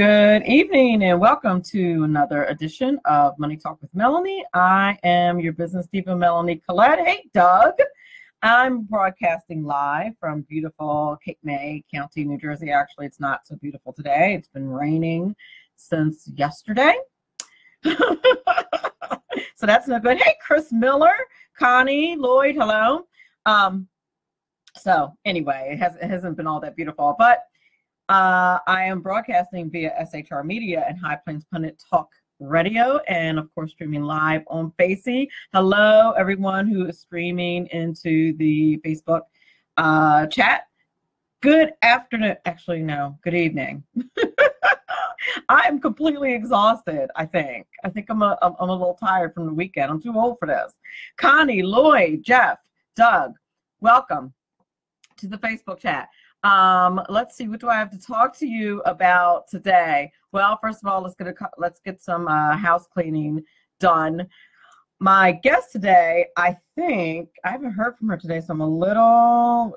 Good evening and welcome to another edition of Money Talk with Melanie. I am your business diva, Melanie Collette. Hey, Doug. I'm broadcasting live from beautiful Cape May County, New Jersey. Actually, it's not so beautiful today. It's been raining since yesterday. So that's no good. Hey, Chris Miller, Connie, Lloyd, hello. So anyway, it hasn't been all that beautiful, but I am broadcasting via SHR Media and High Plains Pundit Talk Radio, and of course streaming live on Facey. Hello, everyone who is streaming into the Facebook chat. Good afternoon. Actually, no. Good evening. I'm completely exhausted. I think I'm a little tired from the weekend. I'm too old for this. Connie, Lloyd, Jeff, Doug, welcome to the Facebook chat. Let's see, what do I have to talk to you about today? Well, first of all, let's get some house cleaning done. My guest today, I think, I haven't heard from her today, so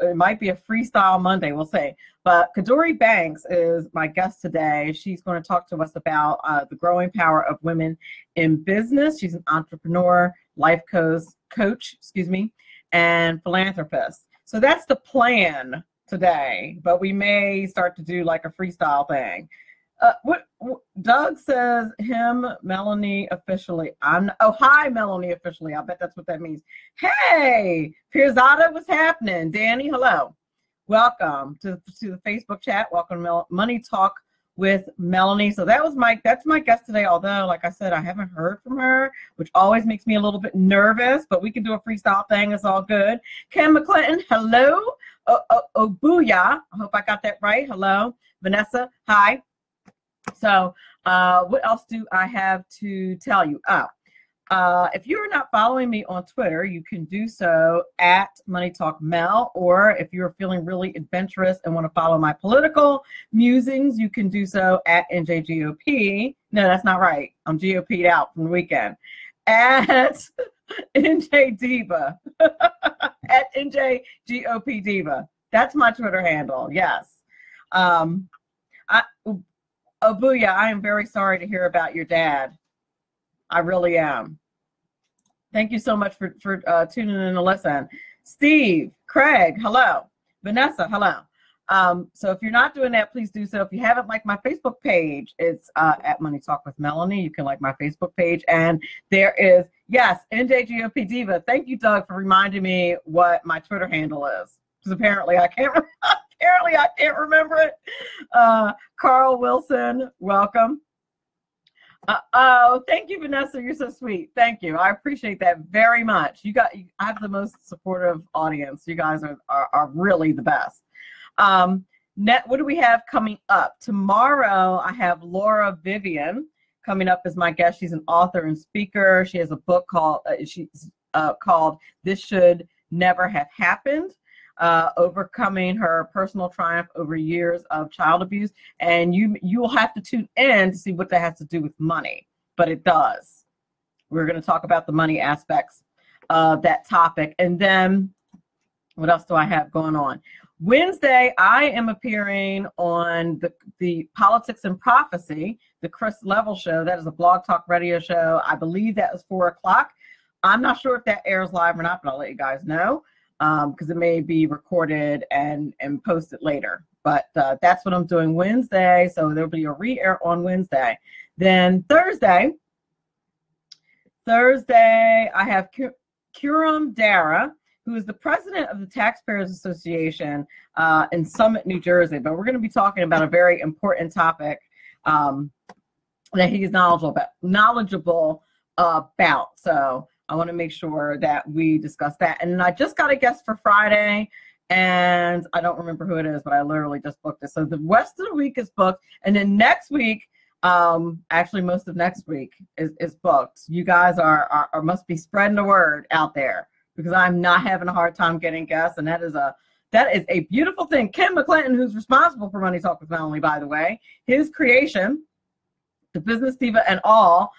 it might be a freestyle Monday, we'll see. But Kaduri Banks is my guest today. She's going to talk to us about the growing power of women in business. She's an entrepreneur, life coach, and philanthropist. So that's the plan today, but we may start to do like a freestyle thing. What Doug says, Melanie officially. Hi, Melanie officially. I bet that's what that means. Hey, Pirzada, what's happening? Danny, hello. Welcome to the Facebook chat. Welcome to Money Talk with Melanie. So that's my guest today. Although, like I said, I haven't heard from her, which always makes me a little bit nervous, but we can do a freestyle thing. It's all good. Kim McClinton, hello. Oh, booyah. I hope I got that right. Hello. Vanessa, hi. So what else do I have to tell you? If you're not following me on Twitter, you can do so at Money Talk Mel, or if you're feeling really adventurous and want to follow my political musings, you can do so at NJGOP. No, that's not right. I'm GOP'd out from the weekend. At NJ Diva. At NJGOP Diva. That's my Twitter handle. Yes. Booyah, I am very sorry to hear about your dad. I really am. Thank you so much for tuning in to listen. Steve, Craig, hello. Vanessa, hello. So if you're not doing that, please do so. If you haven't liked my Facebook page, it's at Money Talk with Melanie. You can like my Facebook page. And there is, yes, NJGOP Diva. Thank you, Doug, for reminding me what my Twitter handle is. Because apparently I can't remember it. Carl Wilson, welcome. Oh, thank you, Vanessa. You're so sweet. Thank you. I appreciate that very much. I have the most supportive audience. You guys are really the best. What do we have coming up? Tomorrow, I have Laura Vivian coming up as my guest. She's an author and speaker. She has a book called This Should Never Have Happened. Overcoming her personal triumph over years of child abuse. And you will have to tune in to see what that has to do with money, but it does. We're going to talk about the money aspects of that topic. And then what else do I have going on? Wednesday, I am appearing on the Politics and Prophecy, the Chris Level show. That is a blog talk radio show. I believe that was 4:00. I'm not sure if that airs live or not, but I'll let you guys know. Because it may be recorded and posted later. But that's what I'm doing Wednesday. So there'll be a re-air on Wednesday. Then Thursday, I have Kuram Dara, who is the president of the Taxpayers Association in Summit, New Jersey. But we're going to be talking about a very important topic that he's knowledgeable about. So I want to make sure that we discuss that. And I just got a guest for Friday, and I don't remember who it is, but I literally just booked it. So the rest of the week is booked. And then next week, actually most of next week is booked. You guys are must be spreading the word out there, because I'm not having a hard time getting guests. And that is a beautiful thing. Kim McClinton, who's responsible for Money Talk with Melanie, by the way, his creation, the Business Diva and all,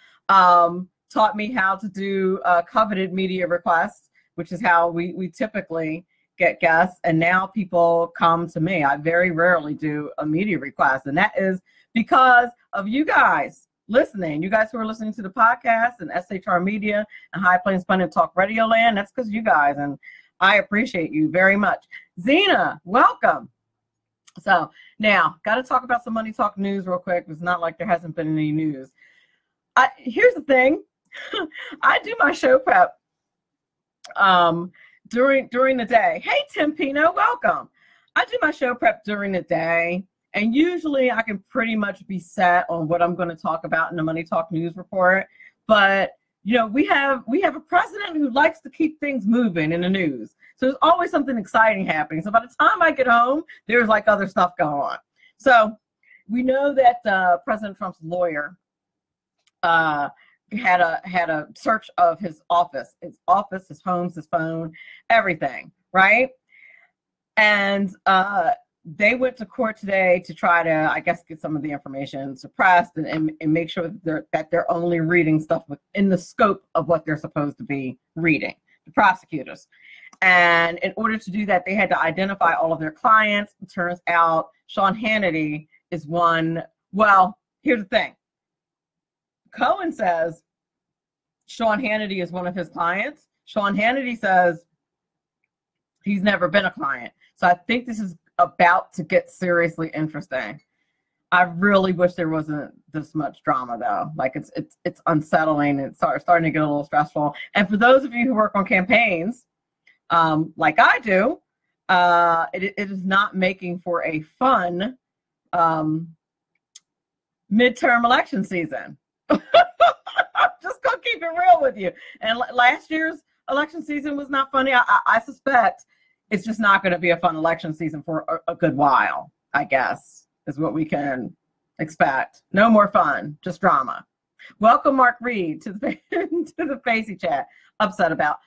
taught me how to do coveted media requests, which is how we typically get guests. And now people come to me. I very rarely do a media request. And that is because of you guys listening. You guys who are listening to the podcast and SHR Media and High Plains Pundit Talk Radio Land. That's because you guys, and I appreciate you very much. Zena, welcome. So now, got to talk about some Money Talk news real quick. It's not like there hasn't been any news. Here's the thing. I do my show prep during the day. Hey, Tim Pino, welcome. I do my show prep during the day, and usually I can pretty much be set on what I'm going to talk about in the Money Talk news report. But you know, we have a president who likes to keep things moving in the news. So there's always something exciting happening. So by the time I get home, there's like other stuff going on. So we know that President Trump's lawyer had a search of his office, his homes, his phone, everything, right? And they went to court today to try to, I guess, get some of the information suppressed and make sure that they're only reading stuff within the scope of what they're supposed to be reading, the prosecutors. And in order to do that, they had to identify all of their clients. It turns out Sean Hannity is one. Well, here's the thing. Cohen says Sean Hannity is one of his clients. Sean Hannity says he's never been a client. So I think this is about to get seriously interesting. I really wish there wasn't this much drama, though. Like it's unsettling. It's starting to get a little stressful. And for those of you who work on campaigns, like I do, it is not making for a fun midterm election season. I'm just gonna keep it real with you. And last year's election season was not funny. I suspect it's just not going to be a fun election season for a good while, I guess, is what we can expect. No more fun, just drama. Welcome, Mark Reed, to the Facey chat. Upset about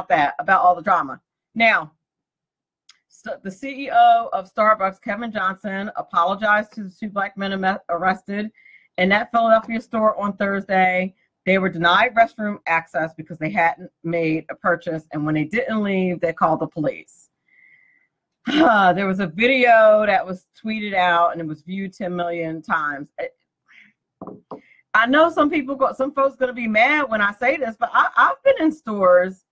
that, about all the drama. Now, the CEO of Starbucks, Kevin Johnson, apologized to the two black men arrested in that Philadelphia store on Thursday. They were denied restroom access because they hadn't made a purchase, and when they didn't leave, they called the police. There was a video that was tweeted out, and it was viewed 10 million times. I know some folks going to be mad when I say this, but I've been in stores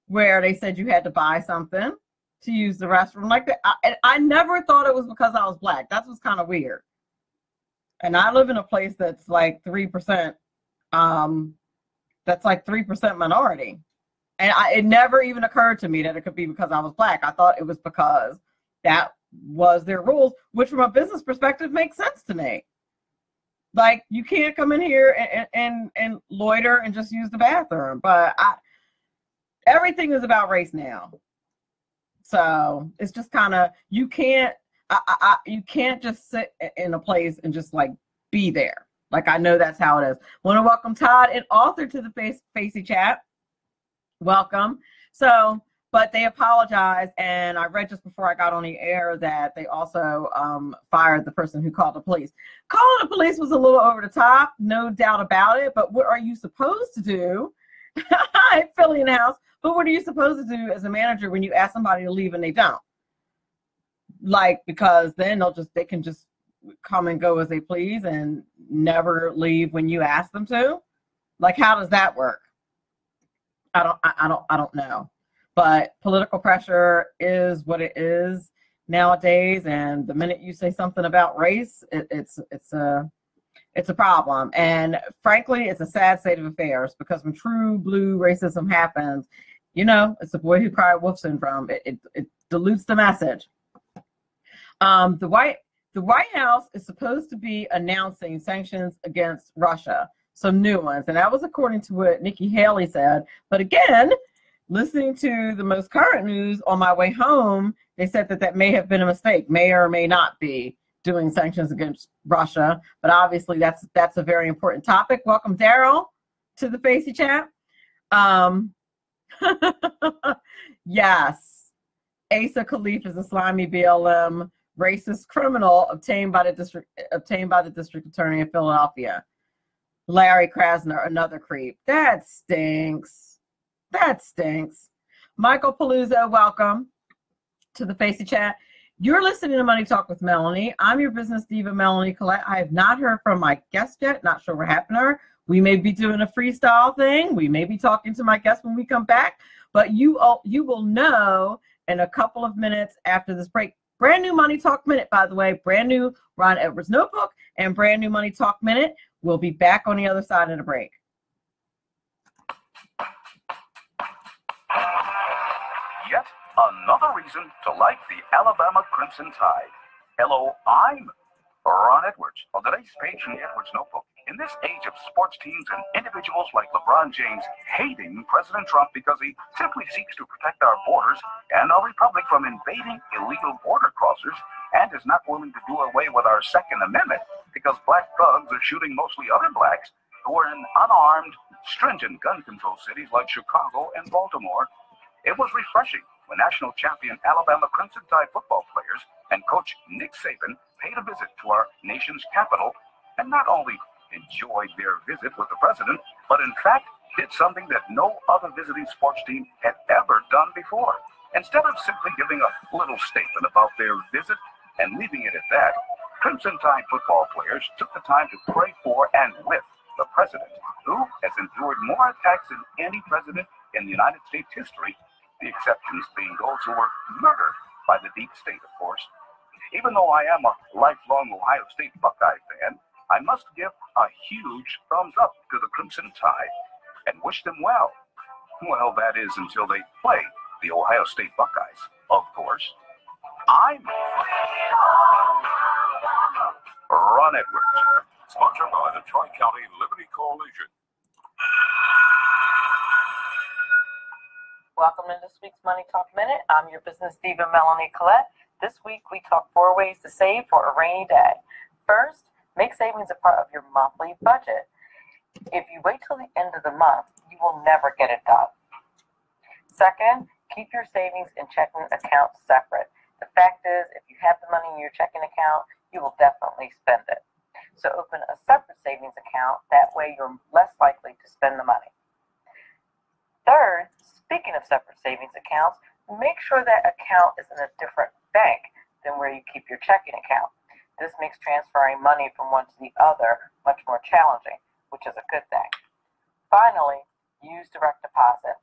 where they said you had to buy something to use the restroom like that. I never thought it was because I was black. That was kind of weird. And I live in a place that's like 3%. That's like 3% minority. And it never even occurred to me that it could be because I was black. I thought it was because that was their rules, which from a business perspective makes sense to me. Like, you can't come in here and loiter and just use the bathroom. But everything is about race now. So it's just kind of, you can't just sit in a place and just like be there. Like, I know that's how it is. Want to welcome Todd and Author to the Facey chat. Welcome. So, but they apologized, and I read just before I got on the air that they also fired the person who called the police. Calling the police was a little over the top, no doubt about it, but what are you supposed to do? Philly in the house. But what are you supposed to do as a manager when you ask somebody to leave and they don't? Like, because then they can just come and go as they please and never leave when you ask them to. Like, how does that work? I don't know. But political pressure is what it is nowadays, and the minute you say something about race, it's a problem. And frankly, it's a sad state of affairs, because when true blue racism happens, it's a boy who cried wolf syndrome. It dilutes the message. The White House is supposed to be announcing sanctions against Russia, some new ones, and that was according to what Nikki Haley said. But again, listening to the most current news on my way home, they said that may have been a mistake, may or may not be doing sanctions against Russia. But obviously, that's a very important topic. Welcome, Daryl, to the Facey chat. Yes, Asa Khalif is a slimy BLM racist criminal obtained by the district attorney of Philadelphia. Larry Krasner, another creep. That stinks. Michael Paluzzo, welcome to the Facey chat. You're listening to Money Talk with Melanie. I'm your business diva, Melanie Collette. I have not heard from my guest yet. Not sure what happened to her. We may be doing a freestyle thing. We may be talking to my guest when we come back. But you will know in a couple of minutes after this break. Brand new Money Talk Minute, by the way. Brand new Ron Edwards notebook and brand new Money Talk Minute. We'll be back on the other side of the break. Yet another reason to like the Alabama Crimson Tide. Hello, I'm Ron Edwards of today's page from the Edwards Notebook. In this age of sports teams and individuals like LeBron James hating President Trump because he simply seeks to protect our borders and our republic from invading illegal border crossers, and is not willing to do away with our Second Amendment because black thugs are shooting mostly other blacks who are in unarmed, stringent gun control cities like Chicago and Baltimore, it was refreshing when national champion Alabama Crimson Tide football players and coach Nick Saban paid a visit to our nation's capital and not only enjoyed their visit with the president, but in fact did something that no other visiting sports team had ever done before. Instead of simply giving a little statement about their visit and leaving it at that, Crimson Tide football players took the time to pray for and with the president, who has endured more attacks than any president in the United States history, the exceptions being those who were murdered by the deep state, of course. Even though I am a lifelong Ohio State Buckeye fan, I must give a huge thumbs up to the Crimson Tide and wish them well. Well, that is until they play the Ohio State Buckeyes, of course. I'm Ron Edwards, sponsored by the Tri-County Liberty Coalition. Welcome to this week's Money Talk Minute. I'm your business diva, Melanie Collette. This week, we talk 4 ways to save for a rainy day. First, make savings a part of your monthly budget. If you wait till the end of the month, you will never get it done. Second, keep your savings and checking accounts separate. The fact is, if you have the money in your checking account, you will definitely spend it. So open a separate savings account. That way, you're less likely to spend the money. Third, speaking of separate savings accounts, make sure that account is in a different bank than where you keep your checking account. This makes transferring money from one to the other much more challenging, which is a good thing. Finally, use direct deposit.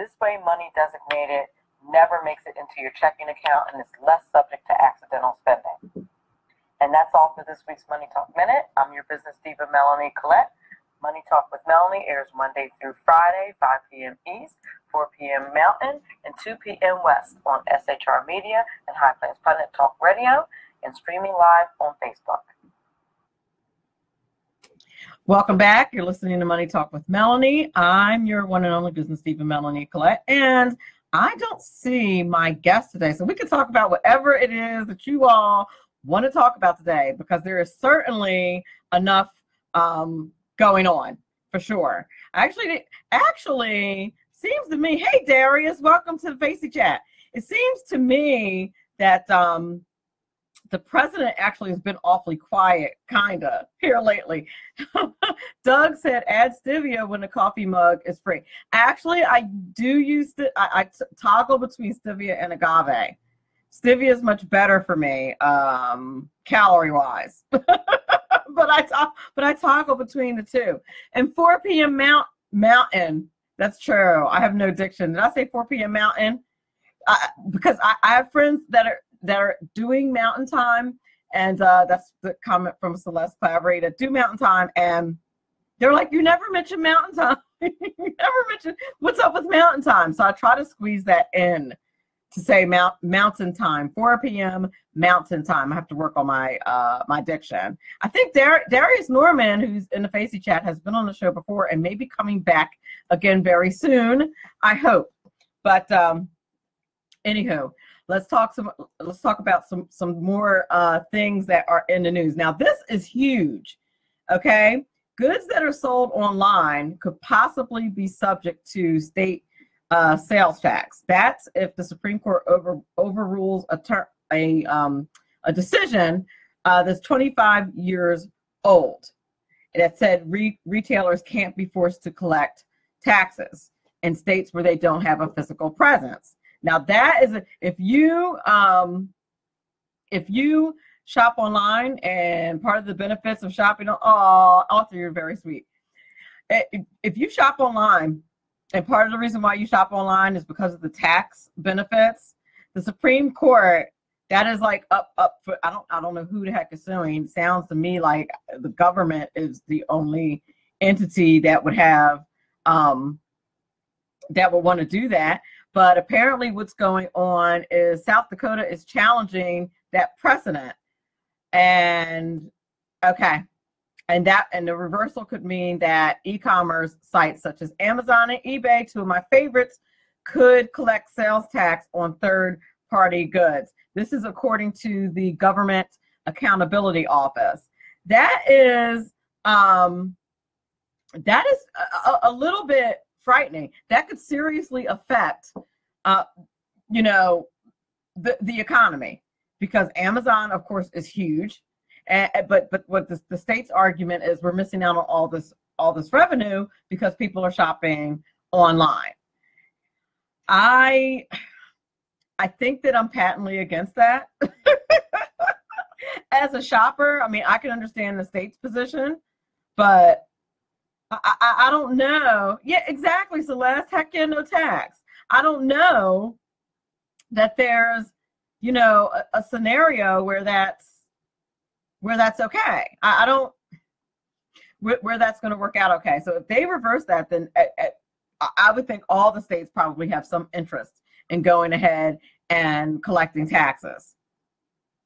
This way, money designated never makes it into your checking account and is less subject to accidental spending. And that's all for this week's Money Talk Minute. I'm your business diva, Melanie Collette. Money Talk with Melanie airs Monday through Friday, 5 p.m. East, 4 p.m. Mountain, and 2 p.m. West on SHR Media and High Plains Pundit Talk Radio, and streaming live on Facebook. Welcome back. You're listening to Money Talk with Melanie. I'm your one and only business diva, Melanie Collette, and I don't see my guest today, so we can talk about whatever it is that you all want to talk about today, because there is certainly enough going on for sure. Actually, seems to me, hey Darius, welcome to the Facey Chat. It seems to me that the president actually has been awfully quiet, kind of, here lately. Doug said, add stevia when the coffee mug is free. Actually, I do use I toggle between stevia and agave. Stevia is much better for me, calorie-wise. but I toggle between the two. And 4 p.m. Mountain, that's true. I have no diction. Did I say 4 p.m. Mountain? Because I have friends that are doing Mountain Time, and that's the comment from Celeste Clavery, that do Mountain Time, and they're like, you never mention Mountain Time. You never mention what's up with Mountain Time. So I try to squeeze that in to say Mountain Time, 4 p.m. Mountain Time. I have to work on my my diction. I think Darius Norman, who's in the Facey Chat, has been on the show before and may be coming back again very soon, I hope. But anywho, let's talk about some more things that are in the news. Now, this is huge. Okay, goods that are sold online could possibly be subject to state sales tax. That's if the Supreme Court overrules a decision that's 25 years old that said retailers can't be forced to collect taxes in states where they don't have a physical presence. Now that is if you if you shop online, and part of the benefits of shopping, Arthur, you're very sweet. If you shop online, and part of the reason why you shop online is because of the tax benefits, the Supreme Court, that is like up for, I don't know who the heck is suing. Sounds to me like the government is the only entity that would have that would want to do that. But apparently what's going on is South Dakota is challenging that precedent. And okay. And the reversal could mean that e-commerce sites such as Amazon and eBay, two of my favorites, could collect sales tax on third-party goods. This is according to the Government Accountability Office. That is a little bit frightening. That could seriously affect, the economy, because Amazon, of course, is huge. But what the state's argument is, we're missing out on all this revenue because people are shopping online. I think that I'm patently against that. As a shopper, I mean, I can understand the state's position, but I don't know. Yeah, exactly, Celeste. Heck yeah, no tax. I don't know that there's, a scenario where that's okay. I don't, where that's going to work out okay. So if they reverse that, then I would think all the states probably have some interest in going ahead and collecting taxes.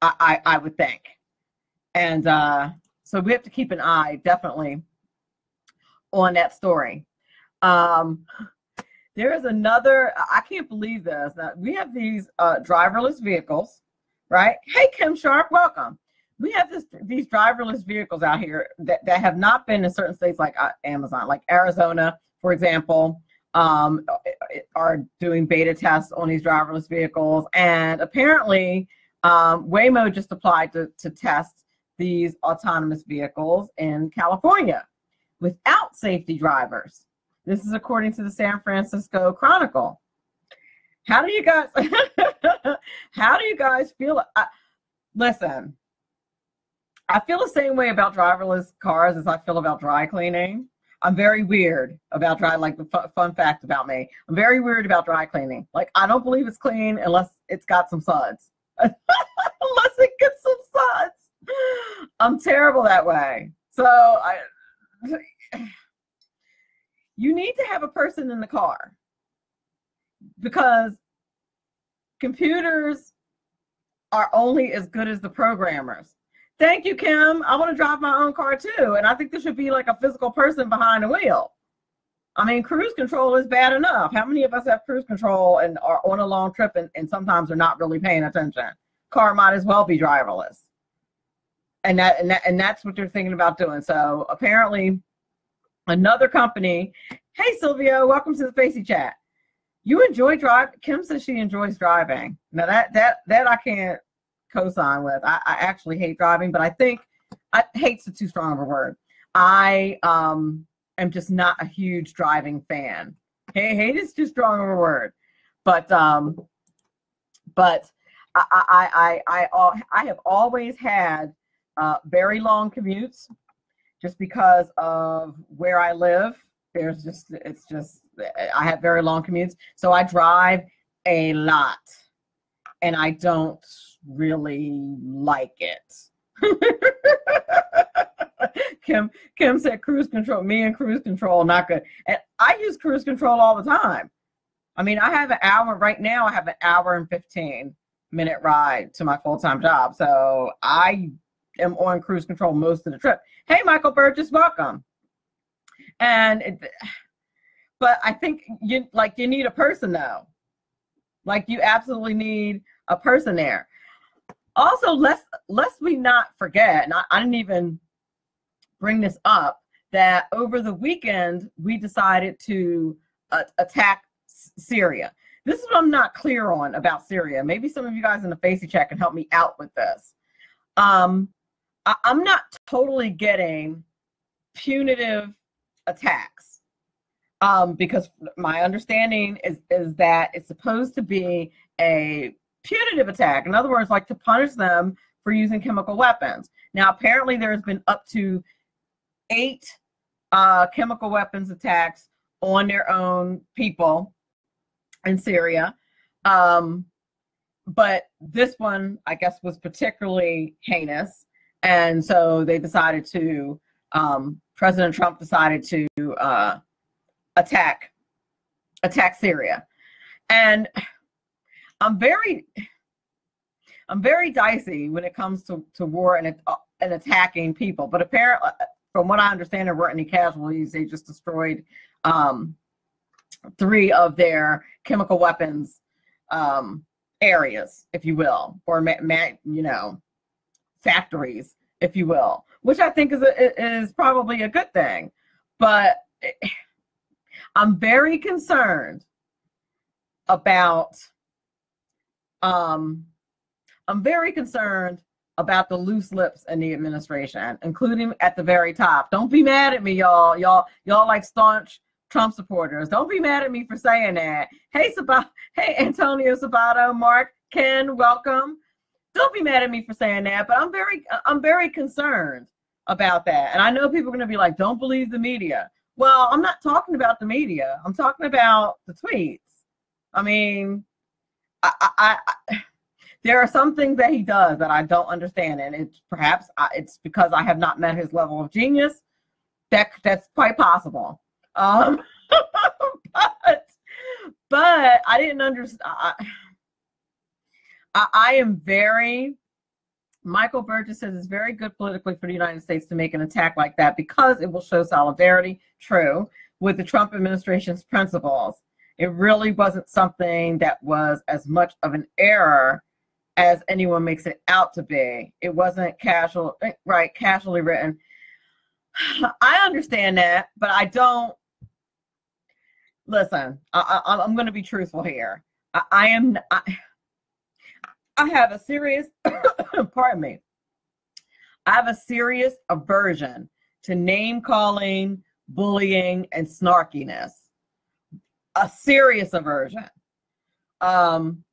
I would think. And so we have to keep an eye, definitely, on that story. There is another, I can't believe this. Now, we have these driverless vehicles, right? Hey, Kim Sharp, welcome. We have these driverless vehicles out here that have not been in certain states like Amazon, like Arizona, for example, are doing beta tests on these driverless vehicles. And apparently, Waymo just applied to test these autonomous vehicles in California without safety drivers. This is according to the San Francisco Chronicle. How do you guys feel? Listen, I feel the same way about driverless cars as I feel about dry cleaning. I'm very weird about like the fun fact about me. I'm very weird about dry cleaning. Like, I don't believe it's clean unless it's got some suds. Unless it gets some suds. I'm terrible that way. So you need to have a person in the car, because computers are only as good as the programmers. Thank you, Kim. I want to drive my own car too. And I think there should be like a physical person behind the wheel. I mean, cruise control is bad enough. How many of us have cruise control and are on a long trip and sometimes are not really paying attention? Car might as well be driverless. And that's what they're thinking about doing. So apparently another company, hey, Sylvia, welcome to the Facey Chat. You enjoy driving? Kim says she enjoys driving. Now that I can't co-sign with. I actually hate driving, but I think hate's too strong of a word. I am just not a huge driving fan. Hate is too strong of a word, but I have always had very long commutes, just because of where I live. I have very long commutes, so I drive a lot, and I don't really like it. Kim said cruise control. Me and cruise control, not good. And I use cruise control all the time. I mean, I have an hour right now. I have an hour and 15-minute ride to my full-time job, so I am on cruise control most of the trip. Hey, Michael Burgess, welcome. But I think you need a person though. Like, you absolutely need a person there. Also, lest we not forget, and I didn't even bring this up, that over the weekend we decided to attack Syria. This is what I'm not clear on about Syria. Maybe some of you guys in the Facey Chat can help me out with this. I'm not totally getting punitive attacks, because my understanding is that it's supposed to be a punitive attack. In other words, like to punish them for using chemical weapons. Now, apparently there's been up to 8 chemical weapons attacks on their own people in Syria. But this one, I guess, was particularly heinous. And so they decided to, President Trump decided to attack Syria. And I'm very dicey when it comes to war and attacking people. But apparently, from what I understand, there weren't any casualties. They just destroyed 3 of their chemical weapons areas, if you will, or factories, if you will, which I think is probably a good thing. But I'm very concerned about the loose lips in the administration, including at the very top. Don't be mad at me, y'all. Y'all like staunch Trump supporters. Don't be mad at me for saying that. Hey, Antonio Sabato, Mark, Ken, welcome. Don't be mad at me for saying that, but I'm very concerned about that. And I know people are going to be like, don't believe the media. Well, I'm not talking about the media. I'm talking about the tweets. I mean, there are some things that he does that I don't understand, and it's because I have not met his level of genius. That's quite possible. But I didn't understand. I am Michael Burgess says it's very good politically for the United States to make an attack like that because it will show solidarity, true, with the Trump administration's principles. It really wasn't something that was as much of an error as anyone makes it out to be. It wasn't casually written. I understand that, but I don't. Listen, I'm going to be truthful here. I have a serious, pardon me. I have a serious aversion to name calling, bullying, and snarkiness. A serious aversion. And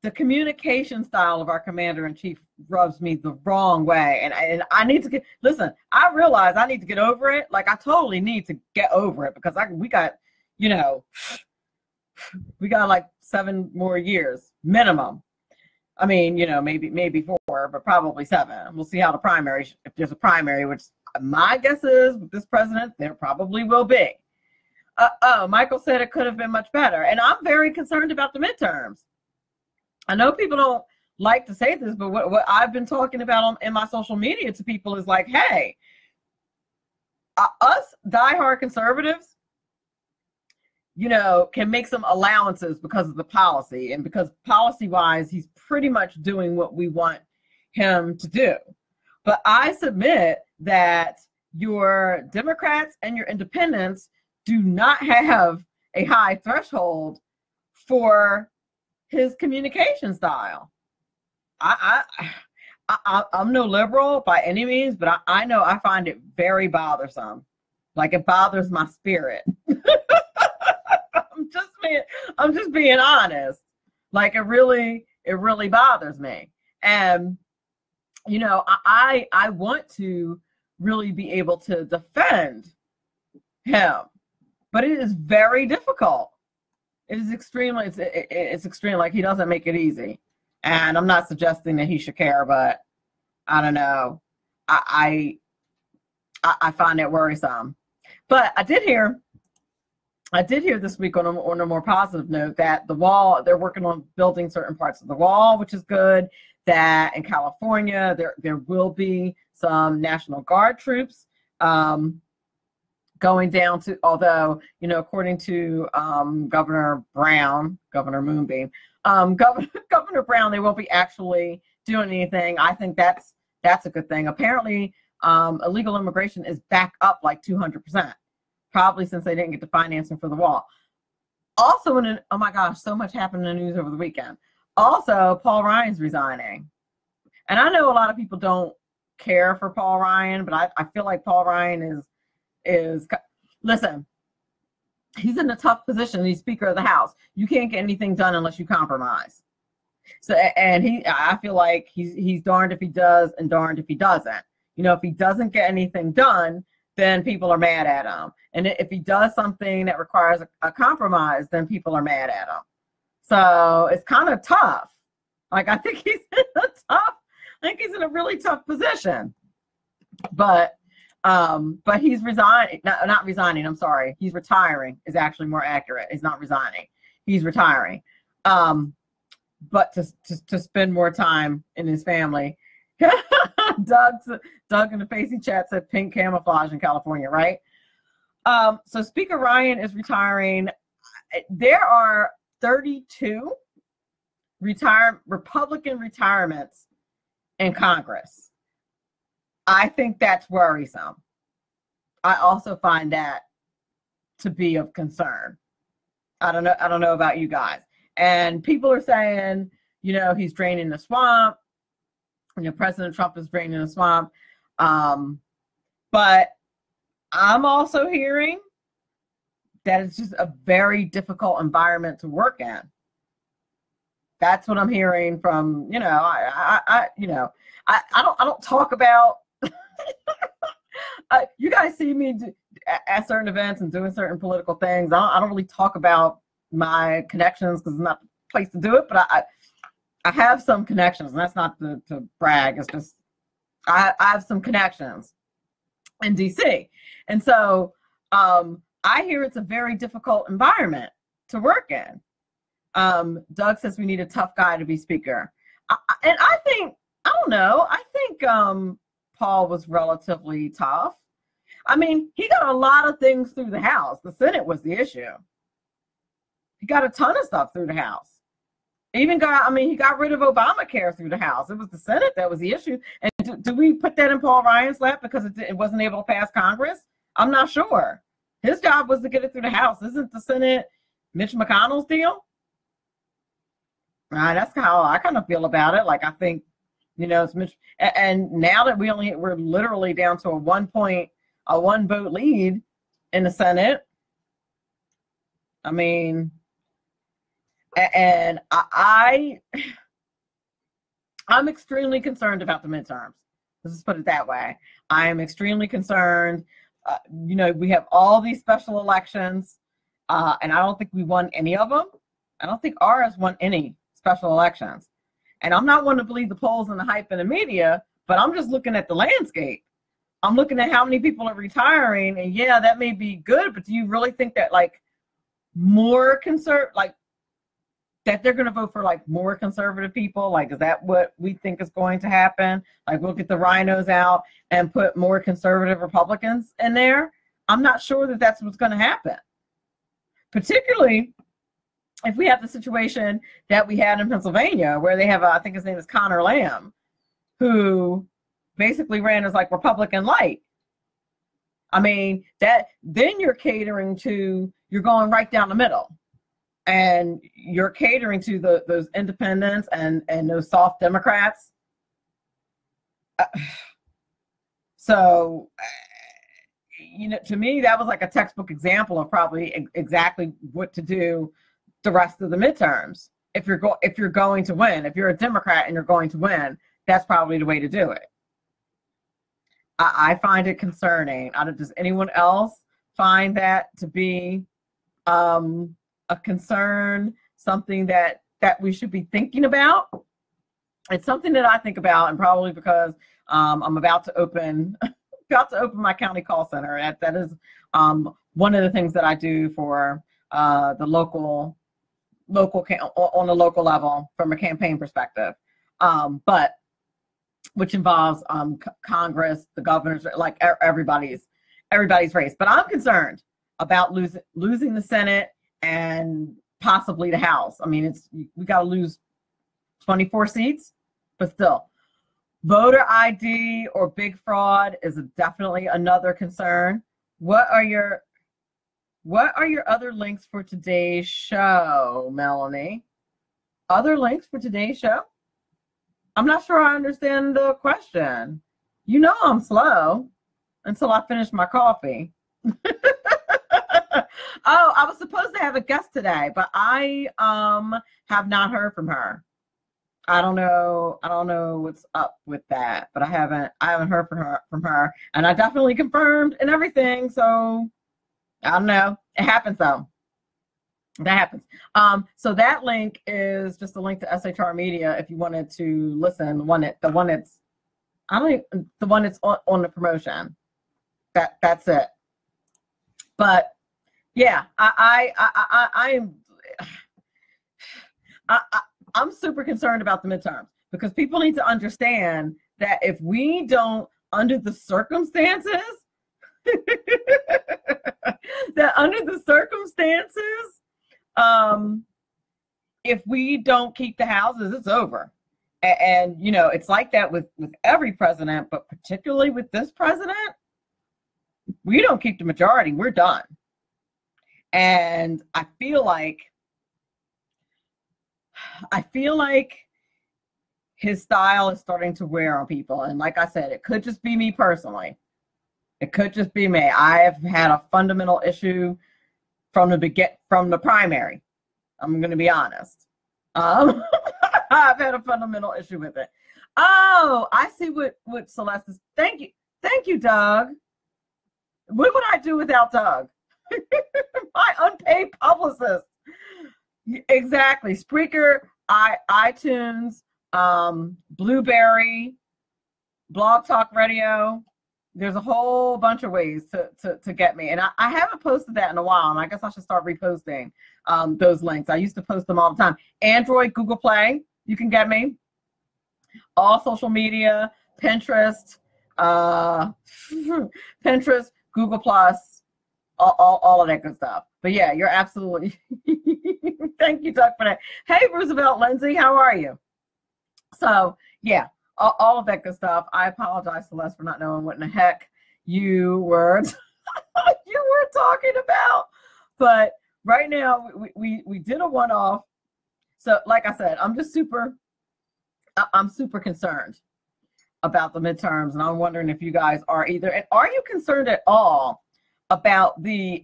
the communication style of our commander-in-chief rubs me the wrong way. And I need to I realize I need to get over it. Like, I totally need to get over it because we got like 7 more years minimum. I mean, maybe 4, but probably 7. We'll see how the primary, if there's a primary, which my guess is with this president, there probably will be. Michael said it could have been much better. And I'm very concerned about the midterms. I know people don't like to say this, but what I've been talking about in my social media to people is like, hey, us diehard conservatives, can make some allowances because of the policy and because policy-wise, he's pretty much doing what we want him to do. But I submit that your Democrats and your independents do not have a high threshold for his communication style. I'm no liberal by any means, but I know I find it very bothersome. Like, it bothers my spirit. I'm just being honest. Like, it really bothers me. And I want to really be able to defend him, but it is very difficult. It is extremely, it's extreme. Like, he doesn't make it easy. And I'm not suggesting that he should care, but I don't know. I find it worrisome. But I did hear this week on a more positive note that the wall, they're working on building certain parts of the wall, which is good. That in California, there will be some National Guard troops going down to, although, according to Governor Moonbeam, Governor Brown, they won't be actually doing anything. I think that's a good thing. Apparently, illegal immigration is back up like 200%, probably since they didn't get the financing for the wall. Also, oh my gosh, so much happened in the news over the weekend. Also, Paul Ryan's resigning. And I know a lot of people don't care for Paul Ryan, but I feel like Paul Ryan is listen, he's in a tough position. He's Speaker of the House. You can't get anything done unless you compromise. So, and I feel like he's darned if he does and darned if he doesn't. You know, if he doesn't get anything done, then people are mad at him. And if he does something that requires a compromise, then people are mad at him. So it's kind of tough. Like, I think he's in a really tough position. But he's resigning, not resigning, I'm sorry. He's retiring is actually more accurate. He's not resigning. He's retiring. But to spend more time in his family. Doug in the Facey chat said pink camouflage in California, right? So Speaker Ryan is retiring. There are 32 Republican retirements in Congress. I think that's worrisome. I also find that to be of concern. I don't know about you guys. And people are saying, you know, he's draining the swamp. You know, President Trump is draining the swamp. But I'm also hearing that it's just a very difficult environment to work in. That's what I'm hearing from, you know, I don't talk about, you guys see me at certain events and doing certain political things. I don't really talk about my connections because it's not the place to do it, but I have some connections, and that's not to brag. It's just I have some connections in DC. And so I hear it's a very difficult environment to work in. Doug says we need a tough guy to be speaker. And I think, I don't know, I think Paul was relatively tough. I mean, he got a lot of things through the House. The Senate was the issue. He got a ton of stuff through the House. He got rid of Obamacare through the House. It was the Senate that was the issue. And do we put that in Paul Ryan's lap because it wasn't able to pass Congress? I'm not sure. His job was to get it through the House. Isn't the Senate Mitch McConnell's deal? That's how I kind of feel about it. Like, I think, you know, it's Mitch. And now that we're literally down to a one vote lead in the Senate. I mean, and I'm extremely concerned about the midterms. Let's just put it that way. I am extremely concerned. You know, we have all these special elections, and I don't think we won any of them. I don't think ours won any special elections. And I'm not one to believe the polls and the hype in the media, but I'm just looking at the landscape. I'm looking at how many people are retiring, and yeah, that may be good, but do you really think that that they're going to vote for more conservative people? Like, is that what we think is going to happen? Like, we'll get the rhinos out and put more conservative Republicans in there? I'm not sure that that's what's going to happen. Particularly if we have the situation that we had in Pennsylvania, where they have, I think his name is Connor Lamb, who basically ran as Republican light. I mean, then you're going right down the middle. And you're catering to those independents and those soft Democrats. So, you know, to me, that was like a textbook example of probably exactly what to do the rest of the midterms. If you're going to win, if you're a Democrat and you're going to win, that's probably the way to do it. I find it concerning. Does anyone else find that to be a concern, something that we should be thinking about? It's something that I think about, and probably because I'm about to open my county call center. That is one of the things that I do for the local on the local level from a campaign perspective, but which involves Congress, the governors, like everybody's race. But I'm concerned about losing the Senate and possibly the House. I mean, we got to lose 24 seats, but still, voter ID or big fraud is definitely another concern. What are your other links for today's show, Melanie? Other links for today's show? I'm not sure I understand the question. You know I'm slow until I finish my coffee. Oh, I was supposed to have a guest today, but I have not heard from her. I don't know. I don't know what's up with that, but I haven't heard from her, and I definitely confirmed and everything. So I don't know. It happens though. That happens. So that link is just a link to SHR Media if you wanted to listen. The one that's I don't even, the one that's on the promotion. That's it. But yeah, I'm super concerned about the midterms because people need to understand that if we don't, under the circumstances, if we don't keep the houses, it's over. And you know, it's like that with every president, but particularly with this president, we don't keep the majority, we're done. And I feel like his style is starting to wear on people. And like I said, it could just be me personally. It could just be me. I have had a fundamental issue from the primary. I'm going to be honest. I've had a fundamental issue with it. Oh, I see what Celeste is. Thank you, Doug. What would I do without Doug? My unpaid publicist. Exactly. Spreaker, iTunes, Blueberry, Blog Talk Radio. There's a whole bunch of ways to get me. And I haven't posted that in a while, and I guess I should start reposting those links. I used to post them all the time. Android, Google Play, you can get me. All social media, Pinterest, Google Plus, all of that good stuff. But yeah, you're absolutely. Thank you, Doug, for that. Hey, Roosevelt Lindsay, how are you? So yeah, all of that good stuff. I apologize, Celeste, for not knowing what in the heck you were talking about. But right now, we did a one-off. So like I said, I'm super concerned about the midterms, and I'm wondering if you guys are either. And are you concerned at all about the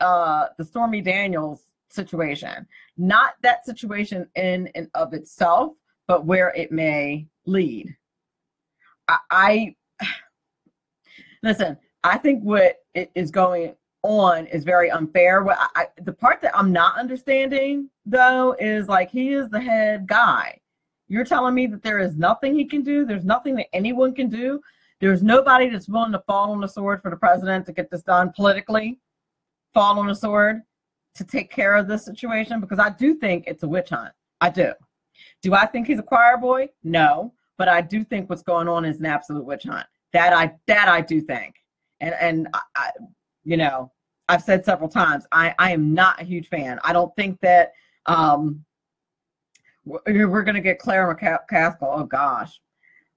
Stormy Daniels situation? Not that situation in and of itself, but where it may lead. I listen. I think what is going on is very unfair. The part that I'm not understanding though is like, he is the head guy. You're telling me that there is nothing he can do? There's nothing that anyone can do? There's nobody that's willing to fall on the sword for the president to get this done politically? Fall on the sword to take care of this situation? Because I do think it's a witch hunt. I do. Do I think he's a choir boy? No. But I do think what's going on is an absolute witch hunt. That I do think. And I you know, I've said several times, I am not a huge fan. I don't think that we're going to get Claire McCaskill. Oh gosh.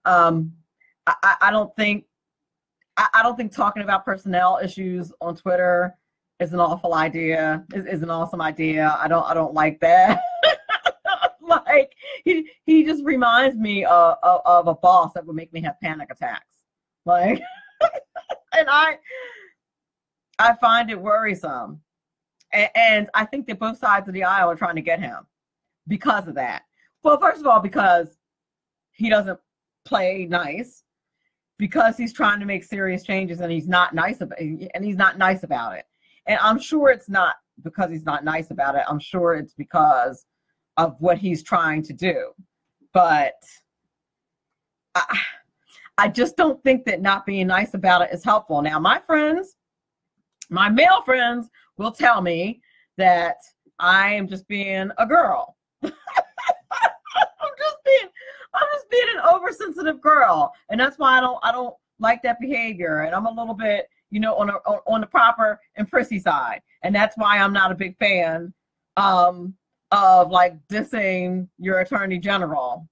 I don't think talking about personnel issues on Twitter is an awful idea. Is an awesome idea. I don't like that. Like he just reminds me of a boss that would make me have panic attacks. Like, and I find it worrisome. And I think that both sides of the aisle are trying to get him because of that. Well, first of all, because he doesn't play nice, because he's trying to make serious changes and he's not nice about it. And I'm sure it's not because he's not nice about it. I'm sure it's because of what he's trying to do. But I just don't think that not being nice about it is helpful. Now, my male friends will tell me that I am just being a girl. I'm just being an oversensitive girl, and that's why I don't like that behavior. And I'm a little bit, you know, on the proper and prissy side, and that's why I'm not a big fan of like dissing your attorney general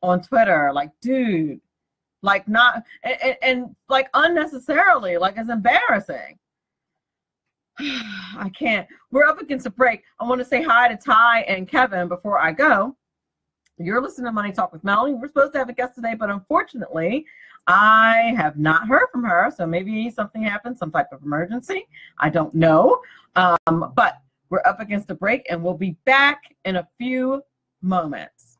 on Twitter. Like, dude, like not and like unnecessarily, like it's embarrassing. I can't. We're up against a break. I want to say hi to Ty and Kevin before I go. You're listening to Money Talk with Melanie. We're supposed to have a guest today, but unfortunately, I have not heard from her. So maybe something happened, some type of emergency. I don't know. But we're up against a break, and we'll be back in a few moments.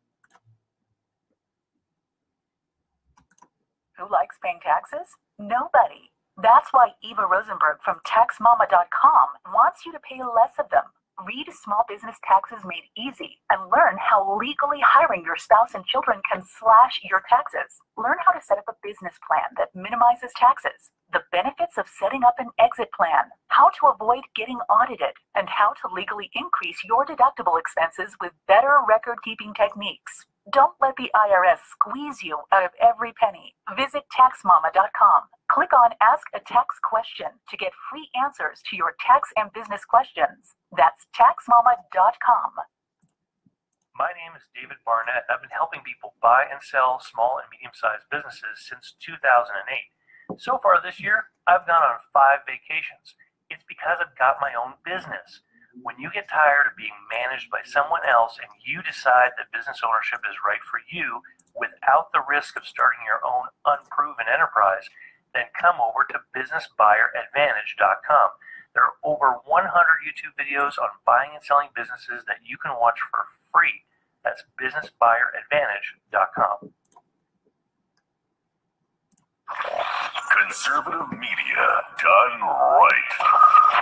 Who likes paying taxes? Nobody. That's why Eva Rosenberg from TaxMama.com wants you to pay less of them. Read Small Business Taxes Made Easy and learn how legally hiring your spouse and children can slash your taxes. Learn how to set up a business plan that minimizes taxes, the benefits of setting up an exit plan, how to avoid getting audited, and how to legally increase your deductible expenses with better record-keeping techniques. Don't let the IRS squeeze you out of every penny. Visit TaxMama.com. Click on Ask a Tax Question to get free answers to your tax and business questions. That's TaxMama.com. My name is David Barnett. I've been helping people buy and sell small and medium-sized businesses since 2008. So far this year, I've gone on 5 vacations. It's because I've got my own business. When you get tired of being managed by someone else and you decide that business ownership is right for you without the risk of starting your own unproven enterprise, then come over to businessbuyeradvantage.com. There are over 100 YouTube videos on buying and selling businesses that you can watch for free. That's businessbuyeradvantage.com. Conservative media done right.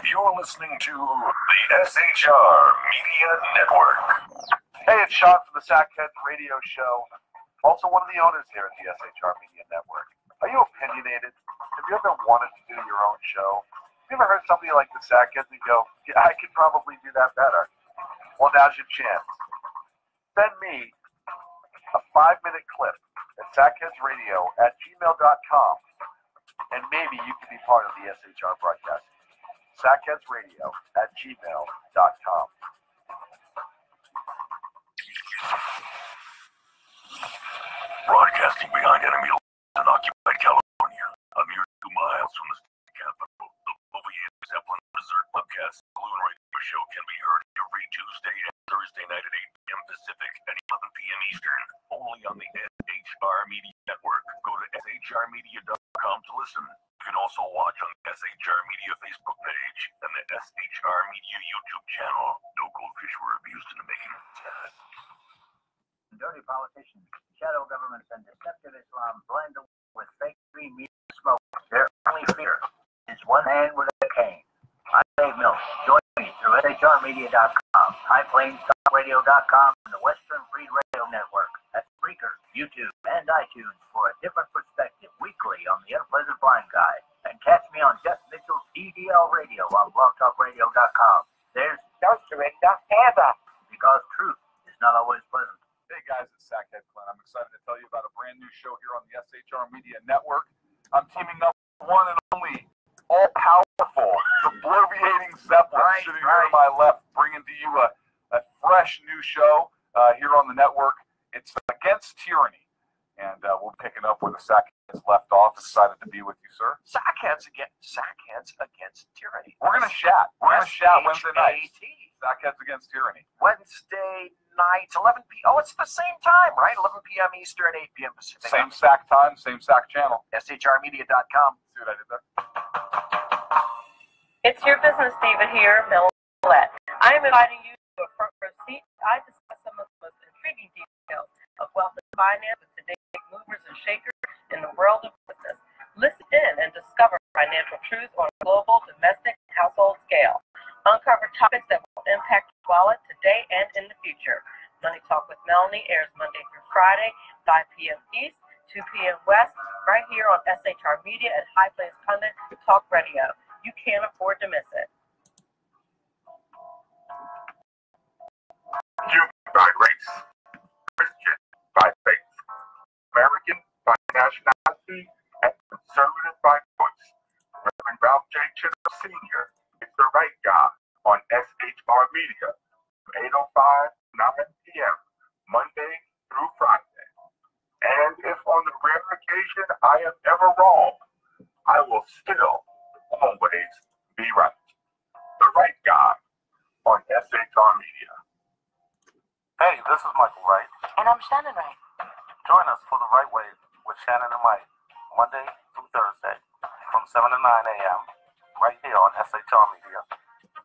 You're listening to the SHR Media Network. Hey, it's Sean from the Sackheads Radio Show. Also one of the owners here at the SHR Media Network. Are you opinionated? Have you ever wanted to do your own show? Have you ever heard somebody like the Sackheads and go, yeah, I could probably do that better? Well, now's your chance. Send me a 5-minute clip at sackheadsradio@gmail.com, and maybe you can be part of the SHR broadcast. sackheadsradio@gmail.com. Broadcasting behind enemy lines in occupied California, a mere 2 miles from the state capital, the Bouvier Zeppelin Desert Webcast Balloon Radio Show can be heard every Tuesday and Thursday night at 8 p.m. Pacific and 11 p.m. Eastern, only on the SHR Media Network. Go to shrmedia.com to listen. You can also watch on the SHR Media Facebook page and the SHR Media YouTube channel. No goldfish were abused in the making. Dirty politicians, shadow governments, and deceptive Islam blend with fake green media smoke. Their only fear is one hand with a cane. I'm Dave Mills. Join me through shrmedia.com, highplains.radio.com, and the Western Free Radio Network at Spreaker, YouTube, and iTunes for a different perspective weekly on the Unpleasant Blind Guy. And catch me on Jeff Mitchell's EDL Radio on blogtalkradio.com. There's no surrender ever, because truth is not always pleasant. Hey guys, it's Sackhead Clint. I'm excited to tell you about a brand new show here on the SHR Media Network. I'm teaming up with one and only all-powerful, the bloviating Zeppelin sitting here to my left, bringing to you a fresh new show here on the network. It's Against Tyranny. And we're picking up where the Sackheads left off. Excited to be with you, sir. Sackheads against tyranny. We're going to chat. We're going to chat Wednesday night. Sackheads Against Tyranny. Wednesday night, 11 p.m. Oh, it's the same time, right? 11 p.m. Eastern, 8 p.m. Pacific. Same SAC time, same SAC channel. SHRmedia.com. See what I did there? It's your business diva here, Melanie. I am inviting you to a front row seat. I discuss some of the most intriguing details of wealth and finance with today's movers and shakers in the world of business. Listen in and discover financial truths on a global, domestic, household scale. Uncover topics that will impact your wallet today and in the future. Money Talk with Melanie airs Monday through Friday, 5 p.m. East, 2 p.m. West, right here on SHR Media and High Plains Pundit Talk Radio. You can't afford to miss it. Jew by race, Christian by faith, American by nationality, and conservative by choice. Reverend Ralph J. Chittum Sr. is the right guy on SHR Media from 8:05 to 9 p.m. Monday through Friday. And if on the rare occasion I am ever wrong, I will still always be right. The right guy on SHR Media. Hey, this is Michael Wright. And I'm Shannon Wright. Join us for The Right Way with Shannon and Mike, Monday through Thursday from 7 to 9 a.m. right here on SHR Media.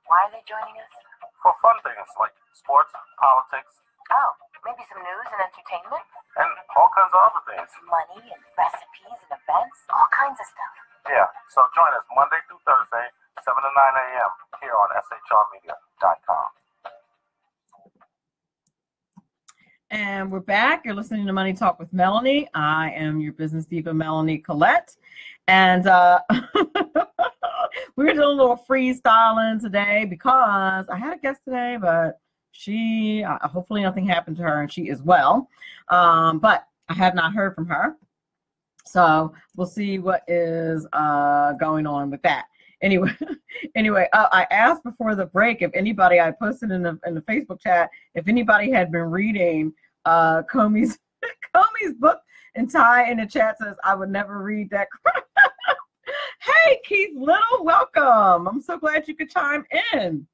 Why are they joining us? For fun things like sports, politics. Oh, maybe some news and entertainment? and all kinds of other things. Money and recipes and events, all kinds of stuff. Yeah, so join us Monday through Thursday, 7 to 9 a.m. here on shrmedia.com. And we're back. You're listening to Money Talk with Melanie. I am your business diva, Melanie Collette. And we're doing a little freestyling today because I had a guest today, but she, hopefully nothing happened to her and she is well. But I have not heard from her. So we'll see what is going on with that. Anyway, I asked before the break if anybody, I posted in the Facebook chat, if anybody had been reading Comey's book, and Ty in the chat says, I would never read that. Hey, Keith Little, welcome. I'm so glad you could chime in.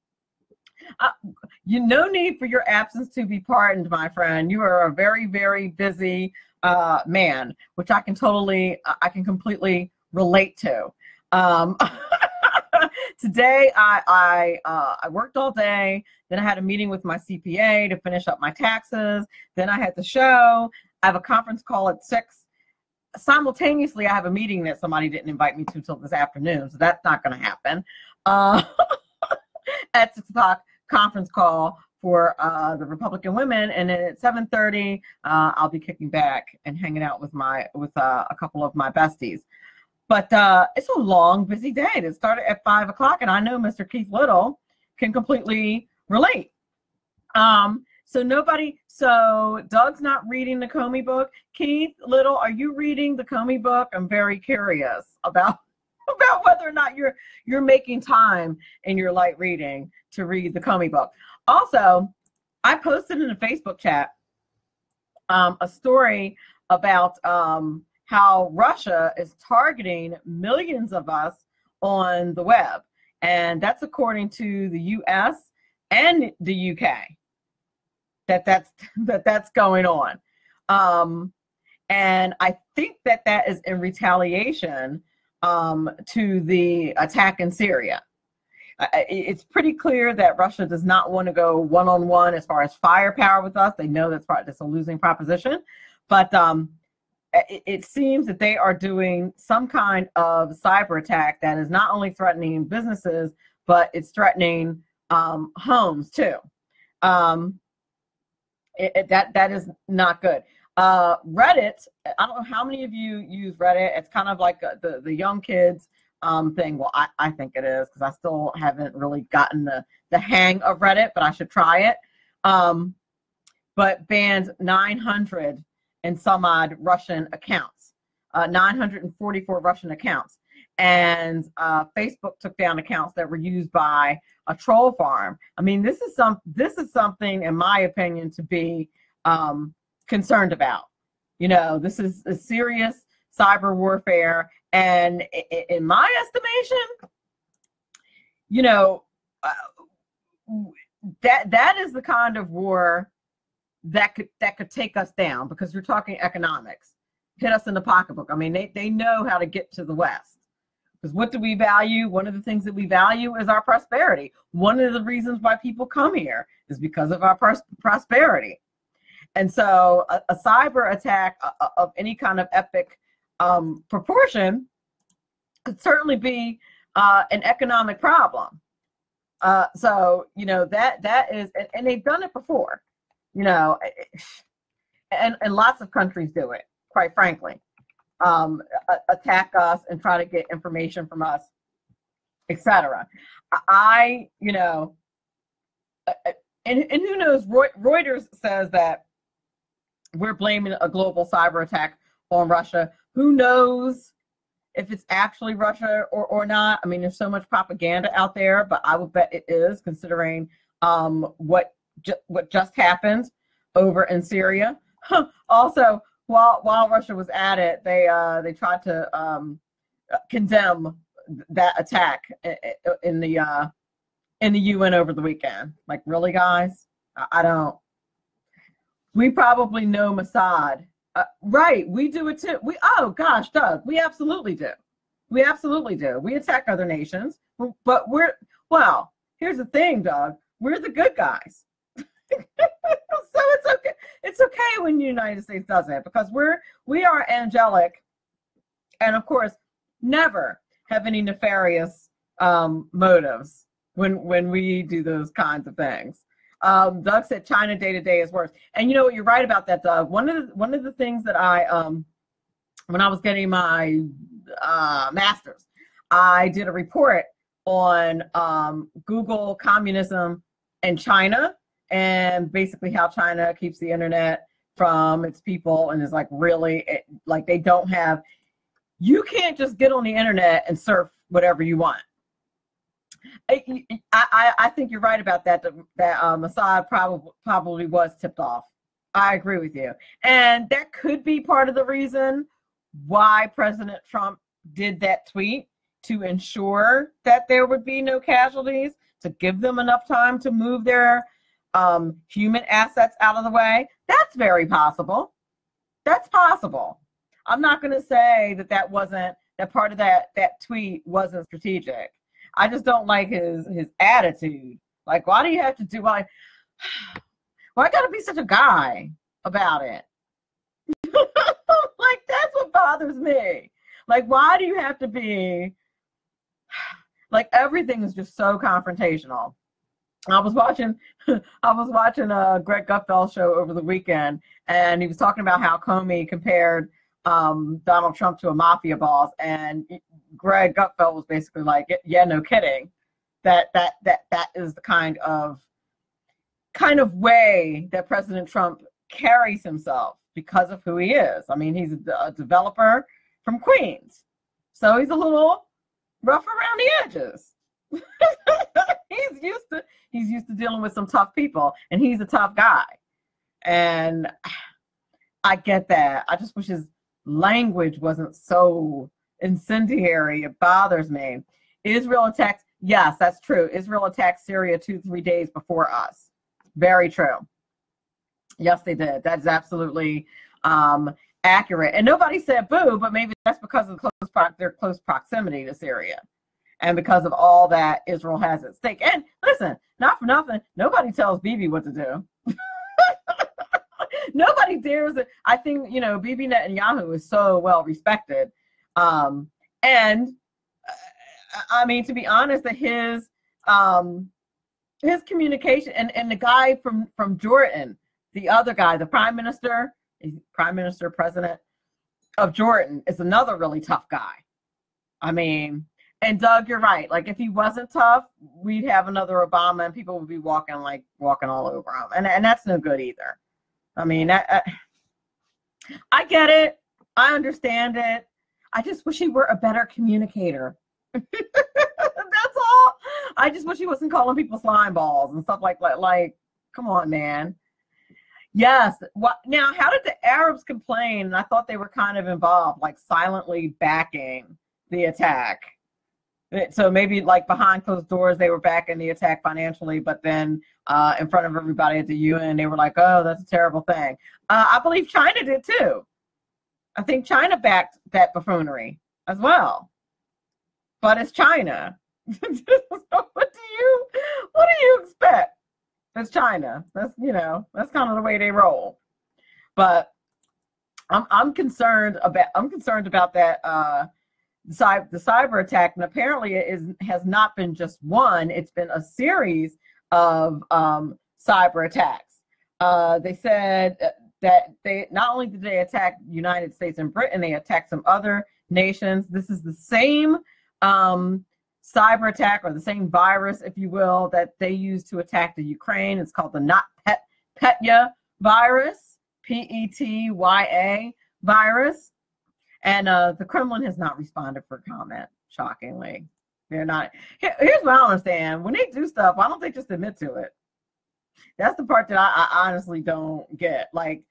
No need for your absence to be pardoned, my friend. You are a very, very busy man, which I can completely relate to. Today, I worked all day. Then I had a meeting with my CPA to finish up my taxes. Then I had the show. I have a conference call at 6. Simultaneously, I have a meeting that somebody didn't invite me to till this afternoon, so that's not going to happen. At 6 o'clock, conference call for the Republican women, and then at 7:30, I'll be kicking back and hanging out with a couple of my besties. But it's a long, busy day. It started at 5 o'clock, and I know Mr. Keith Little can completely relate. So Doug's not reading the Comey book. Keith Little, are you reading the Comey book? I'm very curious about whether or not you're making time in your light reading to read the Comey book. Also, I posted in the Facebook chat a story about how Russia is targeting millions of us on the web. And that's according to the US and the UK that's going on. And I think that is in retaliation to the attack in Syria. It's pretty clear that Russia does not want to go one-on-one as far as firepower with us. They know that's a losing proposition. But it seems that they are doing some kind of cyber attack that is not only threatening businesses, but it's threatening homes too. That is not good. Reddit, I don't know how many of you use Reddit. It's kind of like the young kids thing. Well, I think it is, because I still haven't really gotten the hang of Reddit, but I should try it. But banned 900 and some odd Russian accounts, 944 Russian accounts. And Facebook took down accounts that were used by a troll farm. I mean, this is something, in my opinion, to be concerned about. This is a serious cyber warfare, and in my estimation, that is the kind of war that could take us down, because you're talking economics, hit us in the pocketbook. I mean, they know how to get to the West. Because what do we value? One of the things that we value is our prosperity. One of the reasons why people come here is because of our prosperity. And so a cyber attack of any kind of epic proportion could certainly be an economic problem. So, that is, and they've done it before, and lots of countries do it, quite frankly. Attack us and try to get information from us, etc. And who knows, Reuters says that we're blaming a global cyber attack on Russia. Who knows if it's actually Russia or not? I mean, there's so much propaganda out there, but I would bet it is, considering what just happened over in Syria. Also, while Russia was at it, they tried to condemn that attack in the UN over the weekend. Like, really, guys? I don't. We probably know Mossad, right? We do it too. Oh gosh, Doug, we absolutely do. We absolutely do. We attack other nations, but here's the thing, Doug. We're the good guys. So it's okay. it's okay when the United States does it, because we are angelic, and of course never have any nefarious motives when we do those kinds of things. Doug said China day to day is worse, and you know what, you're right about that, Doug. One of the things that I when I was getting my master's, I did a report on Google, communism, and China, and basically how China keeps the internet from its people, and is like really like they don't have. You can't just get on the internet and surf whatever you want. I think you're right about that. That Mossad probably was tipped off. I agree with you, and that could be part of the reason why President Trump did that tweet, to ensure that there would be no casualties, to give them enough time to move their human assets out of the way. That's very possible. That's possible. I'm not going to say that part of that tweet wasn't strategic. I just don't like his attitude. Like, why do you have to do why I gotta be such a guy about it? Like, that's what bothers me. Like, why do you have to be like, everything is just so confrontational. I was watching a Greg Gutfeld show over the weekend, and he was talking about how Comey compared Donald Trump to a mafia boss, and Greg Gutfeld was basically like, yeah, no kidding. That is the kind of way that President Trump carries himself because of who he is. I mean, he's a developer from Queens, so he's a little rough around the edges. He's used to dealing with some tough people, and he's a tough guy. And I get that. I just wish his language wasn't so incendiary. It bothers me. Israel attacked. Yes, that's true. Israel attacked Syria 2-3 days before us. Very true. Yes, they did. That's absolutely accurate. And nobody said boo, but maybe that's because of their close proximity to Syria, and because of all that Israel has at stake. And listen, not for nothing, nobody tells Bibi what to do. Nobody dares it. I think, Bibi Netanyahu is so well respected. And I mean, to be honest, that his communication, and the guy from Jordan, the other guy, the president of Jordan, is another really tough guy. I mean, and Doug, you're right. Like, if he wasn't tough, we'd have another Obama, and people would be walking all over him, and that's no good either. I mean, I get it. I understand it. I just wish he were a better communicator. That's all. I just wish he wasn't calling people slime balls and stuff like, come on, man. Yes. Now, how did the Arabs complain? And I thought they were kind of involved, like silently backing the attack. So maybe like behind closed doors, they were backing the attack financially, but then in front of everybody at the UN, they were like, oh, that's a terrible thing. I believe China did too. I think China backed that buffoonery as well. But it's China. So what do you expect? It's China. That's kind of the way they roll. But I'm concerned about that the cyber attack, and apparently it has not been just one. It's been a series of cyber attacks. They said that they not only did they attack the United States and Britain, they attacked some other nations. This is the same cyber attack, or the same virus, if you will, that they used to attack the Ukraine. It's called the NotPetya virus, PETYA virus. And the Kremlin has not responded for comment, shockingly. They're not. Here's what I don't understand. When they do stuff, why don't they just admit to it? That's the part that I honestly don't get. Like,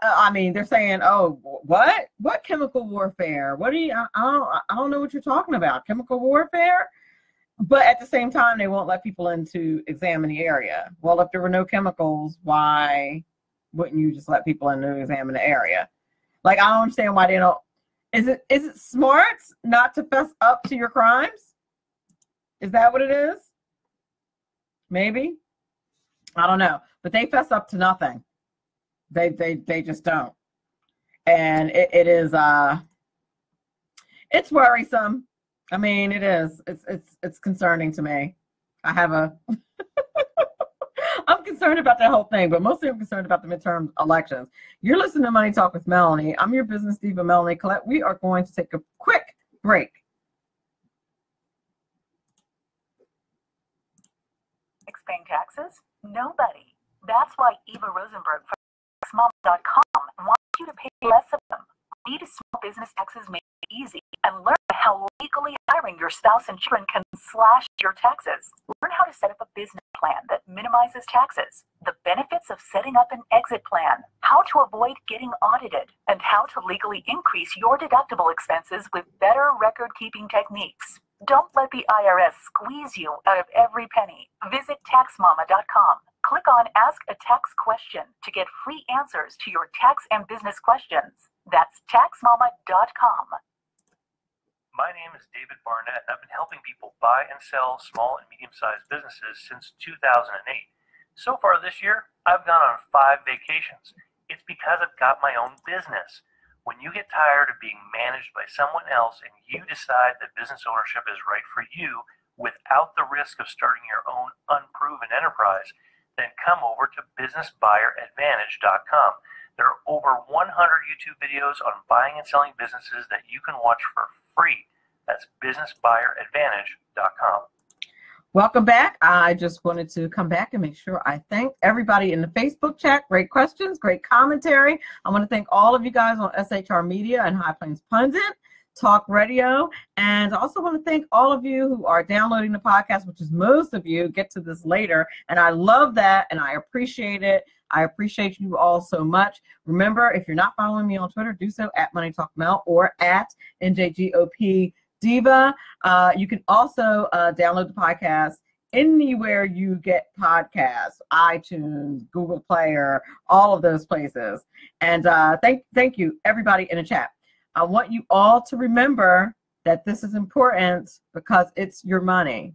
I mean, they're saying, oh, what? What chemical warfare? What do you, I don't know what you're talking about. Chemical warfare? But at the same time, they won't let people in to examine the area. Well, if there were no chemicals, why wouldn't you just let people in to examine the area? Like, I don't understand why they don't. Is it smart not to fess up to your crimes? Is that what it is? Maybe. I don't know. But they fess up to nothing. They just don't. And it is it's worrisome. I mean, it is. It's concerning to me. I have a I'm concerned about that whole thing, but mostly I'm concerned about the midterm elections. You're listening to Money Talk with Melanie. I'm your business diva, Melanie Collette. We are going to take a quick break. Paying taxes? Nobody. That's why Eva Rosenberg from TaxMom.com wants you to pay less of them. Read Small Business Taxes Made Easy and learn how legally hiring your spouse and children can slash your taxes. Learn how to set up a business plan that minimizes taxes, the benefits of setting up an exit plan, how to avoid getting audited, and how to legally increase your deductible expenses with better record-keeping techniques. Don't let the IRS squeeze you out of every penny. Visit TaxMama.com. Click on Ask a Tax Question to get free answers to your tax and business questions. That's TaxMama.com. My name is David Barnett. I've been helping people buy and sell small and medium-sized businesses since 2008. So far this year, I've gone on 5 vacations. It's because I've got my own business. When you get tired of being managed by someone else and you decide that business ownership is right for you without the risk of starting your own unproven enterprise, then come over to businessbuyeradvantage.com. There are over 100 YouTube videos on buying and selling businesses that you can watch for free. That's businessbuyeradvantage.com. Welcome back. I just wanted to come back and make sure I thank everybody in the Facebook chat. Great questions, great commentary. I want to thank all of you guys on SHR Media and High Plains Pundit, Talk Radio. And I also want to thank all of you who are downloading the podcast, which is most of you. Get to this later. And I love that and I appreciate it. I appreciate you all so much. Remember, if you're not following me on Twitter, do so at MoneyTalkMel or at NJGOP Diva. You can also download the podcast anywhere you get podcasts, iTunes, Google Player, all of those places. And thank you, everybody in the chat. I want you all to remember that this is important because it's your money.